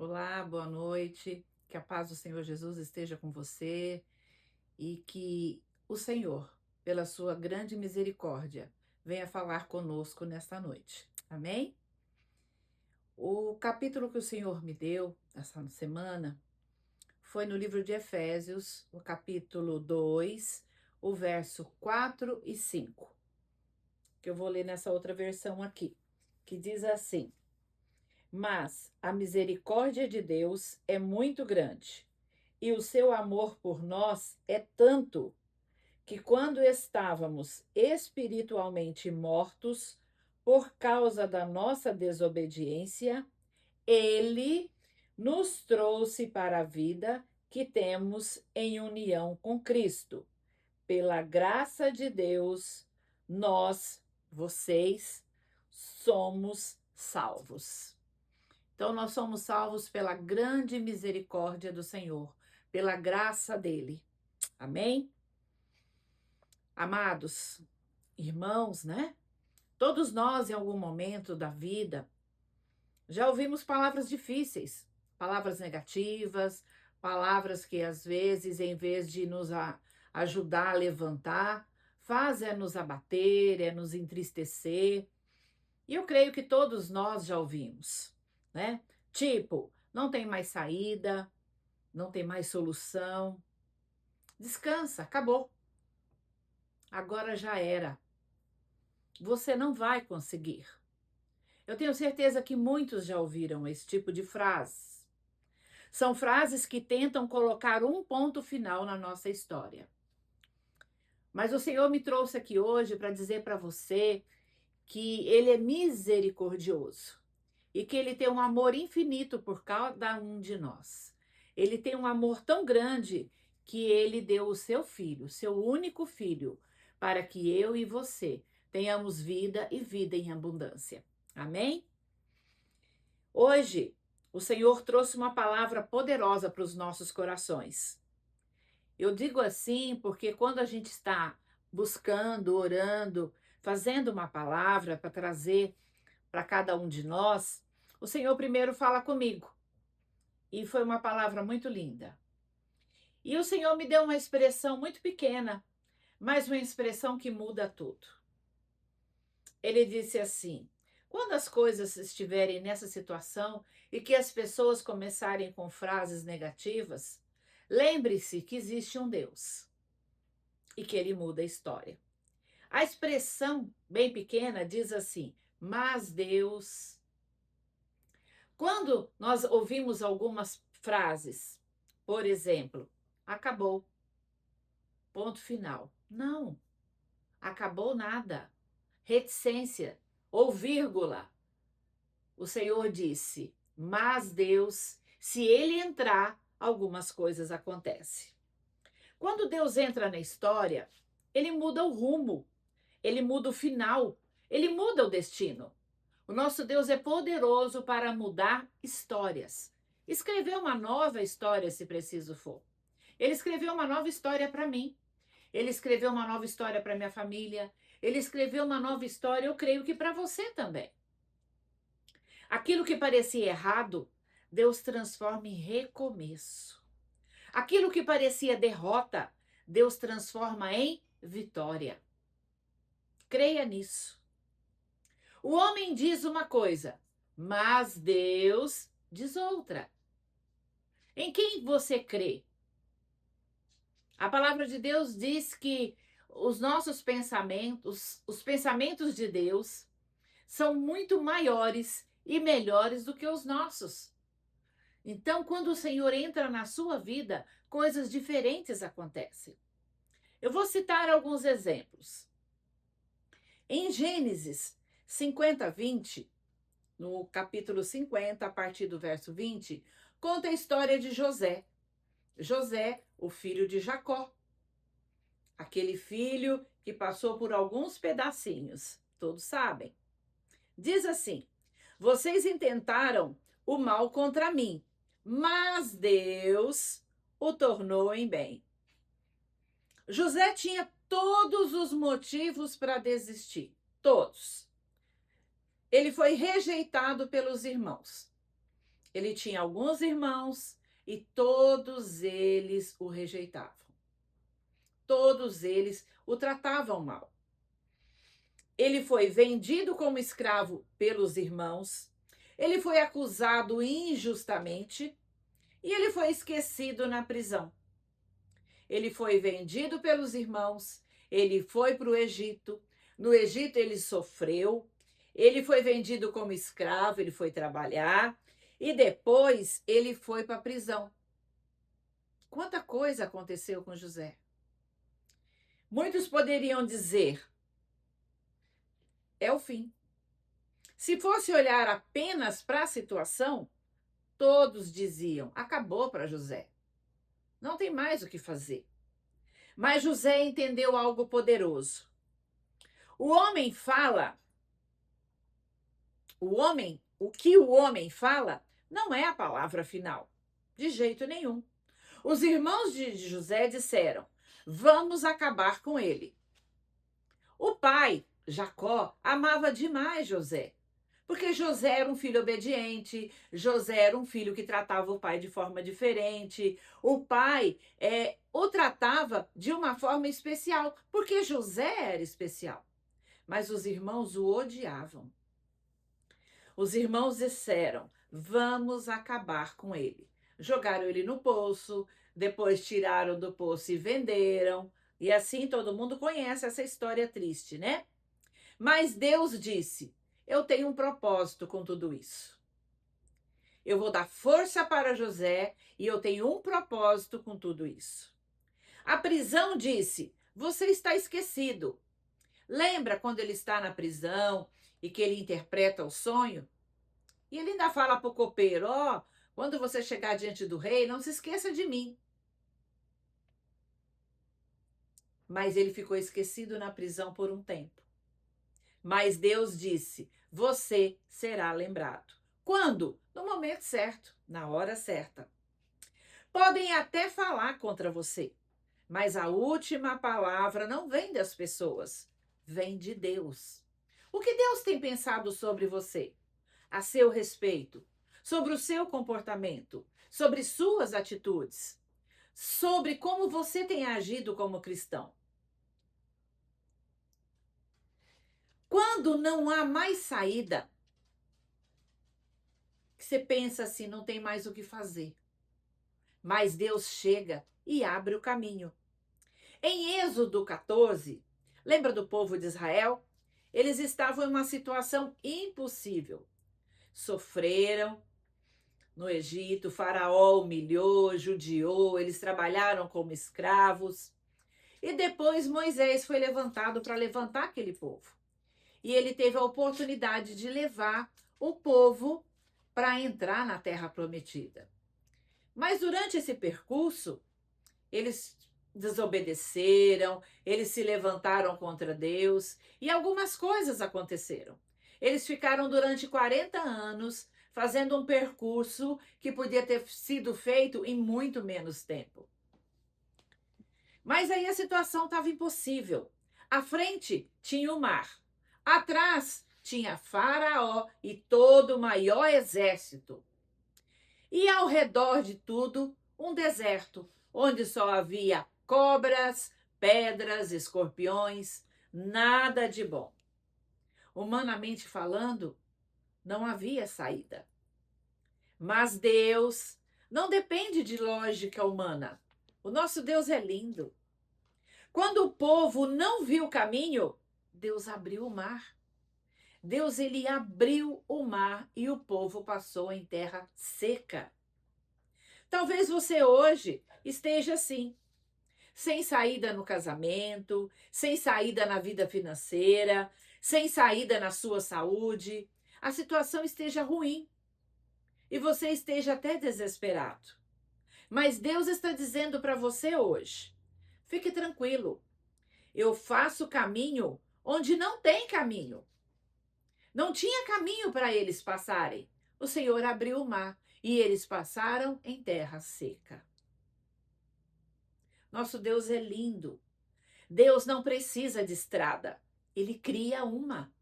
Olá, boa noite. Que a paz do Senhor Jesus esteja com você e que o Senhor, pela sua grande misericórdia, venha falar conosco nesta noite. Amém? O capítulo que o Senhor me deu essa semana foi no livro de Efésios, o capítulo 2, o verso 4 e 5, que eu vou ler nessa outra versão aqui, que diz assim: Mas a misericórdia de Deus é muito grande e o seu amor por nós é tanto que, quando estávamos espiritualmente mortos por causa da nossa desobediência, ele nos trouxe para a vida que temos em união com Cristo. Pela graça de Deus, vocês, somos salvos. Então, nós somos salvos pela grande misericórdia do Senhor, pela graça dele. Amém? Amados irmãos, né? Todos nós, em algum momento da vida, já ouvimos palavras difíceis, palavras negativas, palavras que às vezes, em vez de nos ajudar a levantar, fazem nos abater, nos entristecer. E eu creio que todos nós já ouvimos, né? Tipo, não tem mais saída, não tem mais solução. Descansa, acabou. Agora já era. Você não vai conseguir. Eu tenho certeza que muitos já ouviram esse tipo de frases. São frases que tentam colocar um ponto final na nossa história. Mas o Senhor me trouxe aqui hoje para dizer para você que Ele é misericordioso e que Ele tem um amor infinito por cada um de nós. Ele tem um amor tão grande que Ele deu o seu filho, seu único filho, para que eu e você tenhamos vida e vida em abundância. Amém? Hoje, o Senhor trouxe uma palavra poderosa para os nossos corações. Eu digo assim porque quando a gente está buscando, orando, fazendo uma palavra para trazer para cada um de nós, o Senhor primeiro fala comigo. E foi uma palavra muito linda. E o Senhor me deu uma expressão muito pequena, mas uma expressão que muda tudo. Ele disse assim: quando as coisas estiverem nessa situação e que as pessoas começarem com frases negativas, lembre-se que existe um Deus e que ele muda a história. A expressão bem pequena diz assim: mas Deus. Quando nós ouvimos algumas frases, por exemplo, acabou, ponto final. Não, acabou nada. Reticência ou vírgula. O Senhor disse: mas Deus, se ele entrar, algumas coisas acontecem. Quando Deus entra na história, ele muda o rumo, ele muda o final, ele muda o destino. O nosso Deus é poderoso para mudar histórias. Escrever uma nova história, se preciso for. Ele escreveu uma nova história para mim. Ele escreveu uma nova história para minha família. Ele escreveu uma nova história, eu creio que para você também. Aquilo que parecia errado, Deus transforma em recomeço. Aquilo que parecia derrota, Deus transforma em vitória. Creia nisso. O homem diz uma coisa, mas Deus diz outra. Em quem você crê? A palavra de Deus diz que os nossos pensamentos, os pensamentos de Deus, são muito maiores e melhores do que os nossos. Então, quando o Senhor entra na sua vida, coisas diferentes acontecem. Eu vou citar alguns exemplos. Em Gênesis 50:20, no capítulo 50, a partir do verso 20, conta a história de José. José, o filho de Jacó. Aquele filho que passou por alguns pedacinhos, todos sabem. Diz assim: vocês intentaram o mal contra mim, mas Deus o tornou em bem. José tinha todos os motivos para desistir, todos. Ele foi rejeitado pelos irmãos. Ele tinha alguns irmãos e todos eles o rejeitavam. Todos eles o tratavam mal. Ele foi vendido como escravo pelos irmãos, ele foi acusado injustamente e ele foi esquecido na prisão. Ele foi vendido pelos irmãos, ele foi para o Egito. No Egito ele sofreu, ele foi vendido como escravo, ele foi trabalhar e depois ele foi para a prisão. Quanta coisa aconteceu com José. Muitos poderiam dizer, é o fim. Se fosse olhar apenas para a situação, todos diziam, acabou para José. Não tem mais o que fazer. Mas José entendeu algo poderoso. O que o homem fala, não é a palavra final, de jeito nenhum. Os irmãos de José disseram, vamos acabar com ele. O pai, Jacó, amava demais José, porque José era um filho obediente, José era um filho que tratava o pai de forma diferente. O pai o tratava de uma forma especial, porque José era especial. Mas os irmãos o odiavam. Os irmãos disseram, vamos acabar com ele. Jogaram ele no poço, depois tiraram do poço e venderam. E assim todo mundo conhece essa história triste, né? Mas Deus disse, eu tenho um propósito com tudo isso. Eu vou dar força para José e eu tenho um propósito com tudo isso. A prisão disse, você está esquecido. Lembra quando ele está na prisão e que ele interpreta o sonho? E ele ainda fala para o copeiro, quando você chegar diante do rei, não se esqueça de mim. Mas ele ficou esquecido na prisão por um tempo. Mas Deus disse, você será lembrado. Quando? No momento certo, na hora certa. Podem até falar contra você, mas a última palavra não vem das pessoas, vem de Deus. O que Deus tem pensado sobre você? A seu respeito, sobre o seu comportamento, sobre suas atitudes, sobre como você tem agido como cristão. Quando não há mais saída, você pensa assim, não tem mais o que fazer. Mas Deus chega e abre o caminho. Em Êxodo 14, lembra do povo de Israel? Eles estavam em uma situação impossível. Sofreram no Egito, Faraó humilhou, judiou, eles trabalharam como escravos. E depois Moisés foi levantado para levantar aquele povo. E ele teve a oportunidade de levar o povo para entrar na terra prometida. Mas durante esse percurso, eles desobedeceram, eles se levantaram contra Deus e algumas coisas aconteceram. Eles ficaram durante 40 anos fazendo um percurso que podia ter sido feito em muito menos tempo. Mas aí a situação estava impossível. À frente tinha o mar, atrás tinha Faraó e todo o maior exército. E ao redor de tudo, um deserto, onde só havia cobras, pedras, escorpiões, nada de bom. Humanamente falando, não havia saída. Mas Deus não depende de lógica humana. O nosso Deus é lindo. Quando o povo não viu o caminho, Deus abriu o mar. Deus, ele abriu o mar e o povo passou em terra seca. Talvez você hoje esteja assim, sem saída no casamento, sem saída na vida financeira, sem saída na sua saúde. A situação esteja ruim e você esteja até desesperado. Mas Deus está dizendo para você hoje, fique tranquilo, eu faço caminho onde não tem caminho. Não tinha caminho para eles passarem. O Senhor abriu o mar e eles passaram em terra seca. Nosso Deus é lindo. Deus não precisa de estrada. Ele cria uma.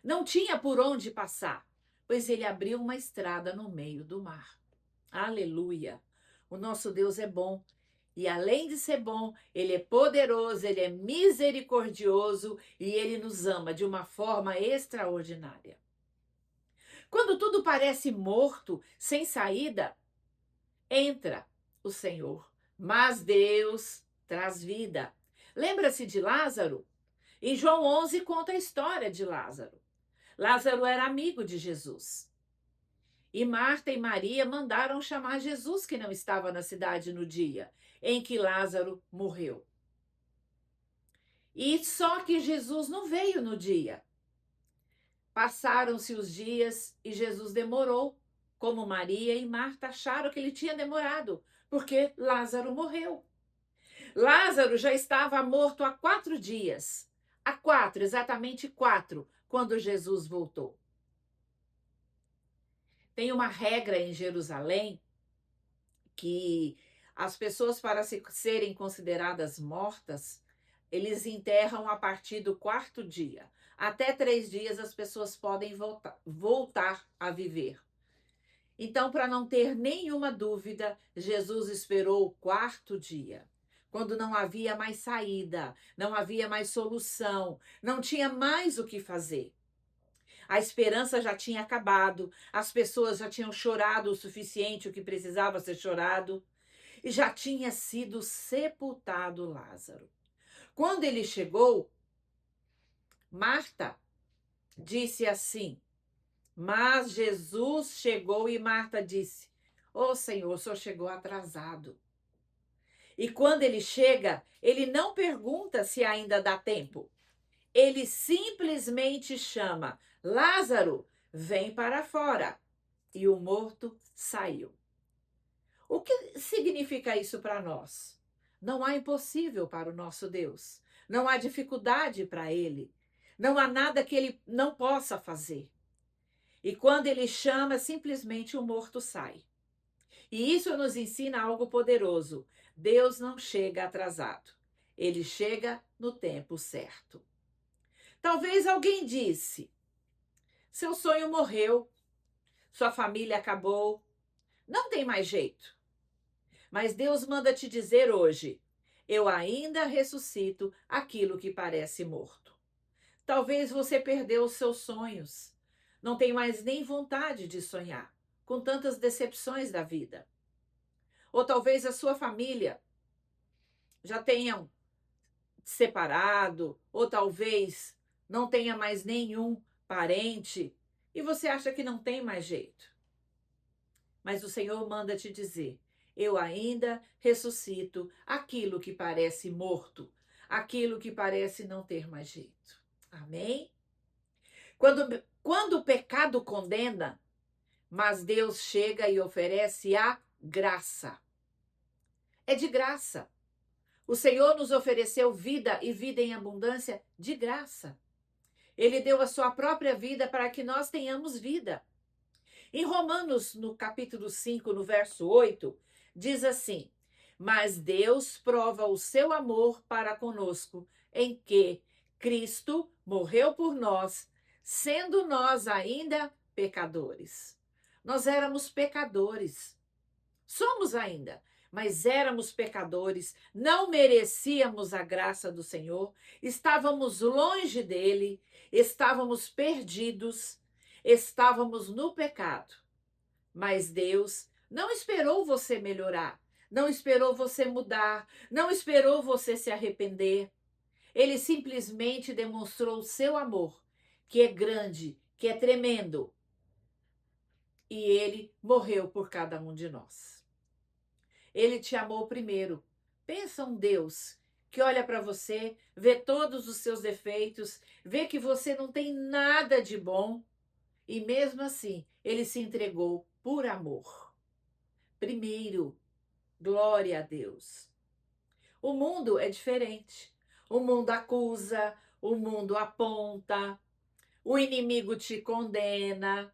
Não tinha por onde passar, pois ele abriu uma estrada no meio do mar. Aleluia! O nosso Deus é bom. E além de ser bom, ele é poderoso, ele é misericordioso e ele nos ama de uma forma extraordinária. Quando tudo parece morto, sem saída, entra o Senhor, mas Deus traz vida. Lembra-se de Lázaro? Em João 11 conta a história de Lázaro. Lázaro era amigo de Jesus. E Marta e Maria mandaram chamar Jesus, que não estava na cidade no dia em que Lázaro morreu. E só que Jesus não veio no dia. Passaram-se os dias e Jesus demorou, como Maria e Marta acharam que ele tinha demorado, porque Lázaro morreu. Lázaro já estava morto há 4 dias. Há 4, exatamente 4, quando Jesus voltou. Tem uma regra em Jerusalém que as pessoas, para serem consideradas mortas, eles enterram a partir do 4º dia. Até 3 dias as pessoas podem voltar a viver. Então, para não ter nenhuma dúvida, Jesus esperou o 4º dia, quando não havia mais saída, não havia mais solução, não tinha mais o que fazer. A esperança já tinha acabado, as pessoas já tinham chorado o suficiente, o que precisava ser chorado, e já tinha sido sepultado Lázaro. Quando ele chegou, Marta disse assim, mas Jesus chegou e Marta disse, ô Senhor, o Senhor chegou atrasado. E quando ele chega, ele não pergunta se ainda dá tempo. Ele simplesmente chama, Lázaro, vem para fora. E o morto saiu. O que significa isso para nós? Não há impossível para o nosso Deus. Não há dificuldade para ele. Não há nada que ele não possa fazer. E quando ele chama, simplesmente o morto sai. E isso nos ensina algo poderoso. Deus não chega atrasado. Ele chega no tempo certo. Talvez alguém disse, seu sonho morreu, sua família acabou, não tem mais jeito. Mas Deus manda te dizer hoje, eu ainda ressuscito aquilo que parece morto. Talvez você perdeu os seus sonhos, não tem mais nem vontade de sonhar, com tantas decepções da vida. Ou talvez a sua família já tenham separado, ou talvez não tenha mais nenhum parente, e você acha que não tem mais jeito. Mas o Senhor manda te dizer, eu ainda ressuscito aquilo que parece morto, aquilo que parece não ter mais jeito. Amém? Quando o pecado condena, mas Deus chega e oferece a graça. É de graça. O Senhor nos ofereceu vida e vida em abundância de graça. Ele deu a sua própria vida para que nós tenhamos vida. Em Romanos, no capítulo 5, no verso 8, diz assim, mas Deus prova o seu amor para conosco, em que Cristo morreu por nós, sendo nós ainda pecadores. Nós éramos pecadores. Somos ainda, mas éramos pecadores, não merecíamos a graça do Senhor, estávamos longe dele, estávamos perdidos, estávamos no pecado. Mas Deus não esperou você melhorar, não esperou você mudar, não esperou você se arrepender. Ele simplesmente demonstrou o seu amor, que é grande, que é tremendo. E ele morreu por cada um de nós. Ele te amou primeiro. Pensa um Deus que olha para você, vê todos os seus defeitos, vê que você não tem nada de bom e mesmo assim ele se entregou por amor. Primeiro, glória a Deus. O mundo é diferente. O mundo acusa, o mundo aponta, o inimigo te condena,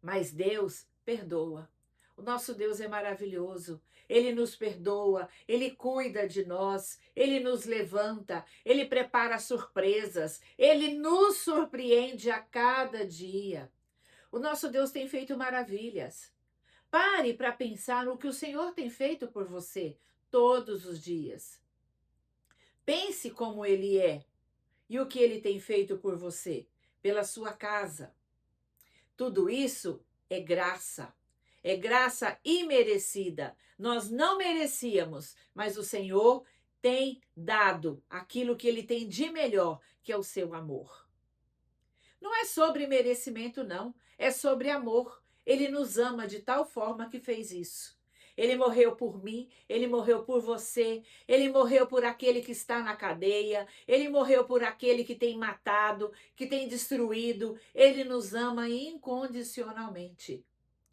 mas Deus perdoa. O nosso Deus é maravilhoso. Ele nos perdoa, ele cuida de nós, ele nos levanta, ele prepara surpresas, ele nos surpreende a cada dia. O nosso Deus tem feito maravilhas. Pare para pensar no que o Senhor tem feito por você todos os dias. Pense como Ele é e o que Ele tem feito por você, pela sua casa. Tudo isso é graça. É graça imerecida. Nós não merecíamos, mas o Senhor tem dado aquilo que Ele tem de melhor, que é o seu amor. Não é sobre merecimento, não. É sobre amor. Ele nos ama de tal forma que fez isso. Ele morreu por mim, ele morreu por você, ele morreu por aquele que está na cadeia, ele morreu por aquele que tem matado, que tem destruído. Ele nos ama incondicionalmente,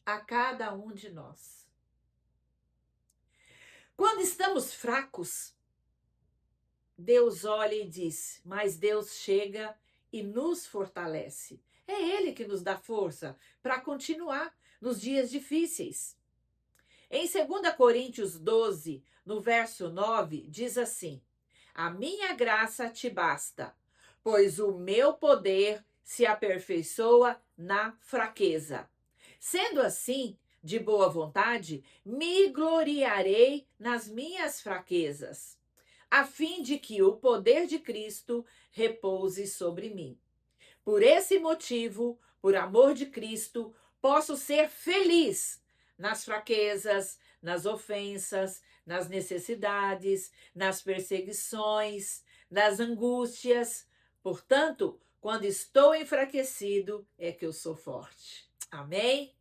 a cada um de nós. Quando estamos fracos, Deus olha e diz, mas Deus chega e nos fortalece. É Ele que nos dá força para continuar nos dias difíceis. Em 2 Coríntios 12, no verso 9, diz assim: A minha graça te basta, pois o meu poder se aperfeiçoa na fraqueza. Sendo assim, de boa vontade, me gloriarei nas minhas fraquezas, a fim de que o poder de Cristo repouse sobre mim. Por esse motivo, por amor de Cristo, posso ser feliz nas fraquezas, nas ofensas, nas necessidades, nas perseguições, nas angústias. Portanto, quando estou enfraquecido, é que eu sou forte. Amém?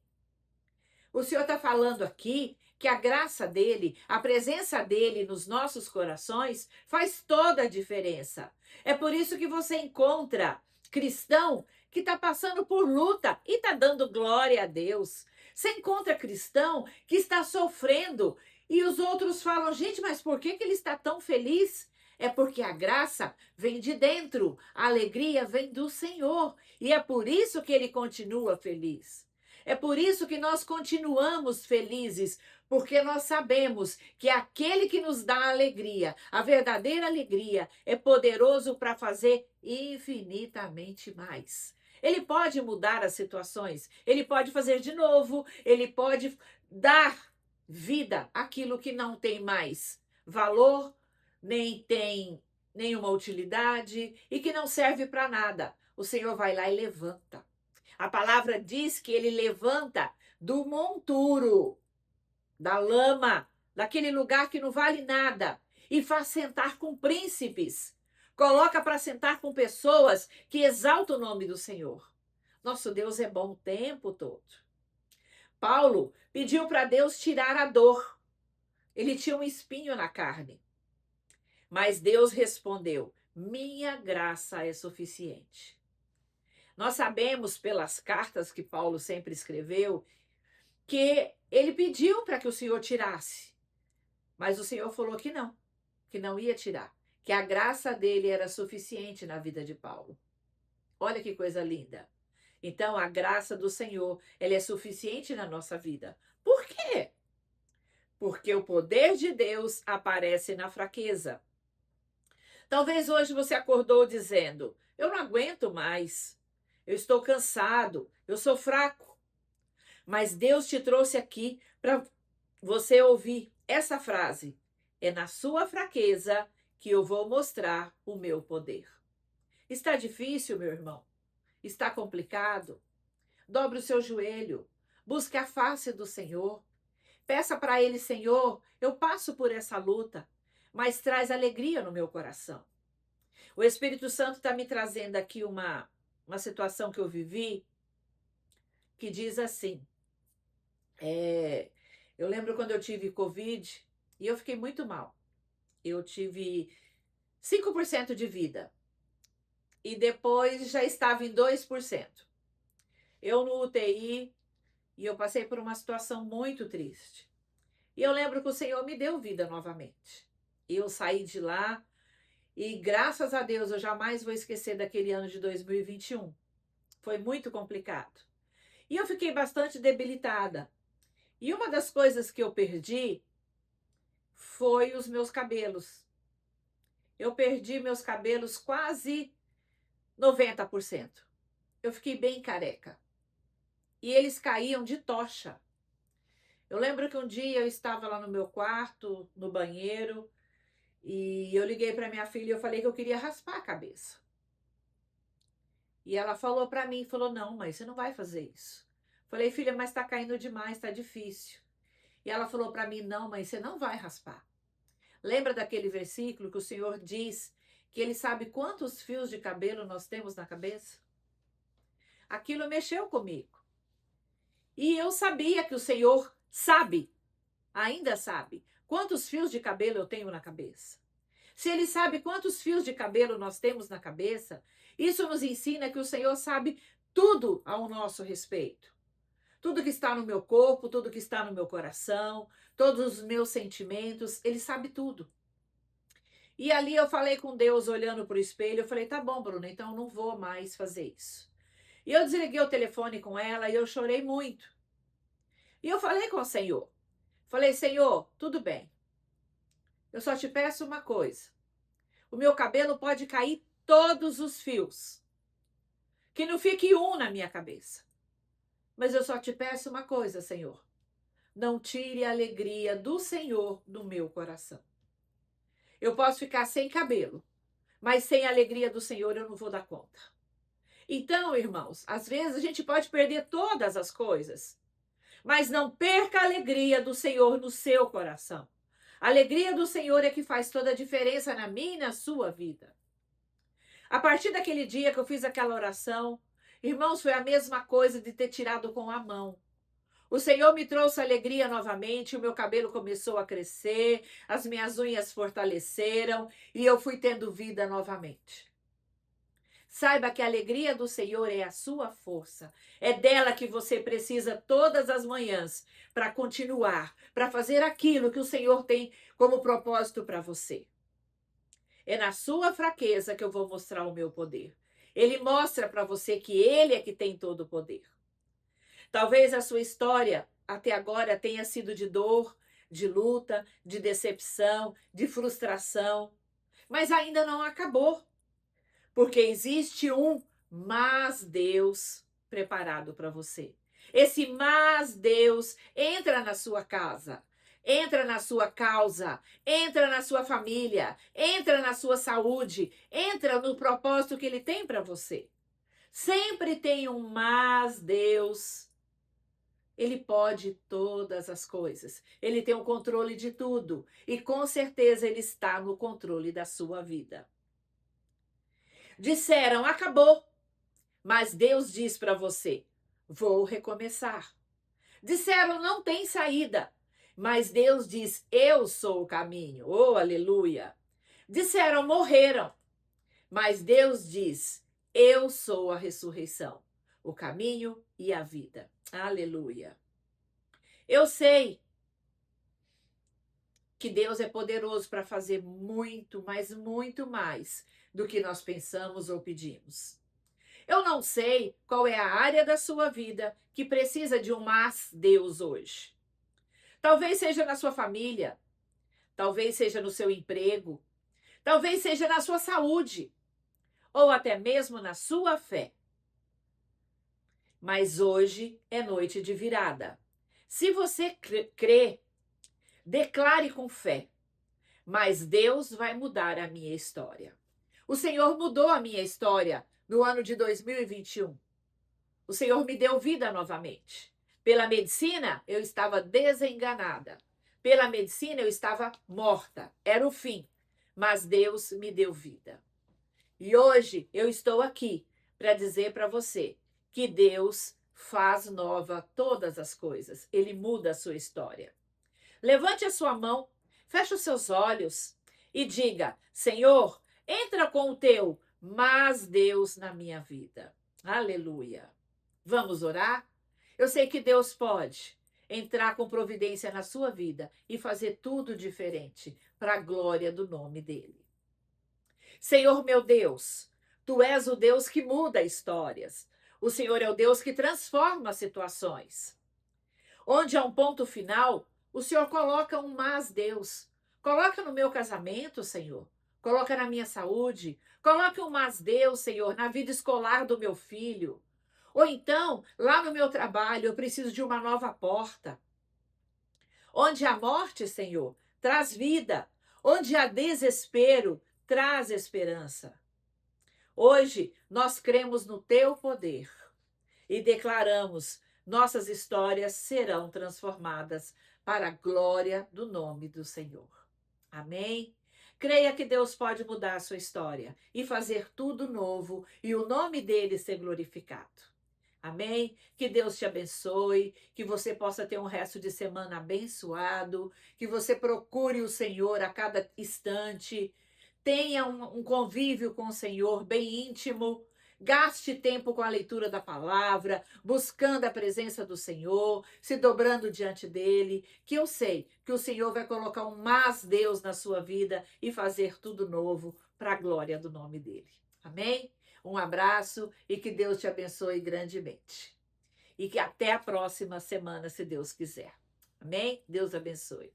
O Senhor está falando aqui que a graça dele, a presença dele nos nossos corações faz toda a diferença. É por isso que você encontra cristão que está passando por luta e está dando glória a Deus. Você encontra cristão que está sofrendo e os outros falam, gente, mas por que ele está tão feliz? É porque a graça vem de dentro, a alegria vem do Senhor. E é por isso que ele continua feliz. É por isso que nós continuamos felizes, porque nós sabemos que aquele que nos dá alegria, a verdadeira alegria, é poderoso para fazer infinitamente mais. Ele pode mudar as situações, ele pode fazer de novo, ele pode dar vida àquilo que não tem mais valor, nem tem nenhuma utilidade e que não serve para nada. O Senhor vai lá e levanta. A palavra diz que ele levanta do monturo, da lama, daquele lugar que não vale nada, e faz sentar com príncipes. Coloca para sentar com pessoas que exaltam o nome do Senhor. Nosso Deus é bom o tempo todo. Paulo pediu para Deus tirar a dor. Ele tinha um espinho na carne. Mas Deus respondeu: minha graça é suficiente. Nós sabemos pelas cartas que Paulo sempre escreveu que ele pediu para que o Senhor tirasse, mas o Senhor falou que não ia tirar, que a graça dele era suficiente na vida de Paulo. Olha que coisa linda. Então, a graça do Senhor, ela é suficiente na nossa vida. Por quê? Porque o poder de Deus aparece na fraqueza. Talvez hoje você acordou dizendo, eu não aguento mais, eu estou cansado, eu sou fraco. Mas Deus te trouxe aqui para você ouvir essa frase. É na sua fraqueza que eu vou mostrar o meu poder. Está difícil, meu irmão? Está complicado? Dobre o seu joelho. Busque a face do Senhor. Peça para Ele, Senhor, eu passo por essa luta, mas traz alegria no meu coração. O Espírito Santo está me trazendo aqui uma situação que eu vivi, que diz assim, eu lembro quando eu tive Covid e eu fiquei muito mal. Eu tive 5% de vida e depois já estava em 2%. Eu no UTI e eu passei por uma situação muito triste. E eu lembro que o Senhor me deu vida novamente. Eu saí de lá e graças a Deus eu jamais vou esquecer daquele ano de 2021. Foi muito complicado. E eu fiquei bastante debilitada. E uma das coisas que eu perdi foi os meus cabelos. Eu perdi meus cabelos quase 90%. Eu fiquei bem careca. e eles caíam de tocha. Eu lembro que um dia eu estava lá no meu quarto, no banheiro, e eu liguei para minha filha e eu falei que eu queria raspar a cabeça. E ela falou para mim, falou, não, mãe, você não vai fazer isso. Falei, filha, mas está caindo demais, está difícil. E ela falou para mim, não, mãe, você não vai raspar. Lembra daquele versículo que o Senhor diz que Ele sabe quantos fios de cabelo nós temos na cabeça? Aquilo mexeu comigo. E eu sabia que o Senhor sabe, ainda sabe, quantos fios de cabelo eu tenho na cabeça. Se Ele sabe quantos fios de cabelo nós temos na cabeça, isso nos ensina que o Senhor sabe tudo ao nosso respeito. Tudo que está no meu corpo, tudo que está no meu coração, todos os meus sentimentos, Ele sabe tudo. E ali eu falei com Deus, olhando para o espelho, eu falei, tá bom, Bruna, então eu não vou mais fazer isso. E eu desliguei o telefone com ela e eu chorei muito. E eu falei com o Senhor. Falei, Senhor, tudo bem. Eu só te peço uma coisa. O meu cabelo pode cair todos os fios. Que não fique um na minha cabeça. Mas eu só te peço uma coisa, Senhor. Não tire a alegria do Senhor do meu coração. Eu posso ficar sem cabelo, mas sem a alegria do Senhor eu não vou dar conta. Então, irmãos, às vezes a gente pode perder todas as coisas, mas não perca a alegria do Senhor no seu coração. A alegria do Senhor é que faz toda a diferença na minha e na sua vida. A partir daquele dia que eu fiz aquela oração, irmãos, foi a mesma coisa de ter tirado com a mão. O Senhor me trouxe alegria novamente, o meu cabelo começou a crescer, as minhas unhas fortaleceram e eu fui tendo vida novamente. Saiba que a alegria do Senhor é a sua força. É dela que você precisa todas as manhãs para continuar, para fazer aquilo que o Senhor tem como propósito para você. É na sua fraqueza que eu vou mostrar o meu poder. Ele mostra para você que ele é que tem todo o poder. Talvez a sua história até agora tenha sido de dor, de luta, de decepção, de frustração, mas ainda não acabou. Porque existe um mas Deus preparado para você. Esse mas Deus entra na sua casa, entra na sua causa, entra na sua família, entra na sua saúde, entra no propósito que ele tem para você. Sempre tem um mas Deus. Ele pode todas as coisas. Ele tem o controle de tudo. E com certeza ele está no controle da sua vida. Disseram, acabou. Mas Deus diz para você, vou recomeçar. Disseram, não tem saída. Mas Deus diz, eu sou o caminho. Oh, aleluia. Disseram, morreram. Mas Deus diz, eu sou a ressurreição, o caminho e a vida. Aleluia. Eu sei que Deus é poderoso para fazer muito, mas muito mais do que nós pensamos ou pedimos. Eu não sei qual é a área da sua vida que precisa de um mas Deus hoje. Talvez seja na sua família, talvez seja no seu emprego, talvez seja na sua saúde, ou até mesmo na sua fé. Mas hoje é noite de virada. Se você crê, declare com fé, mas Deus vai mudar a minha história. O Senhor mudou a minha história no ano de 2021. O Senhor me deu vida novamente. Pela medicina, eu estava desenganada. Pela medicina, eu estava morta. Era o fim. Mas Deus me deu vida. E hoje eu estou aqui para dizer para você que Deus faz nova todas as coisas. Ele muda a sua história. Levante a sua mão, feche os seus olhos e diga, Senhor, entra com o teu mas Deus na minha vida. Aleluia. Vamos orar? Eu sei que Deus pode entrar com providência na sua vida e fazer tudo diferente para a glória do nome dele. Senhor meu Deus, tu és o Deus que muda histórias. O Senhor é o Deus que transforma situações. Onde há um ponto final, o Senhor coloca um mas Deus. Coloca no meu casamento, Senhor. Coloca na minha saúde. Coloca um mas Deus, Senhor, na vida escolar do meu filho. Ou então, lá no meu trabalho, eu preciso de uma nova porta. Onde há morte, Senhor, traz vida. Onde há desespero, traz esperança. Hoje, nós cremos no teu poder e declaramos: nossas histórias serão transformadas para a glória do nome do Senhor. Amém? Creia que Deus pode mudar a sua história e fazer tudo novo e o nome dele ser glorificado. Amém? Que Deus te abençoe, que você possa ter um resto de semana abençoado, que você procure o Senhor a cada instante, tenha um convívio com o Senhor bem íntimo, gaste tempo com a leitura da palavra, buscando a presença do Senhor, se dobrando diante dele, que eu sei que o Senhor vai colocar um mais Deus na sua vida e fazer tudo novo para a glória do nome dele. Amém? Um abraço e que Deus te abençoe grandemente. E que até a próxima semana, se Deus quiser. Amém? Deus abençoe.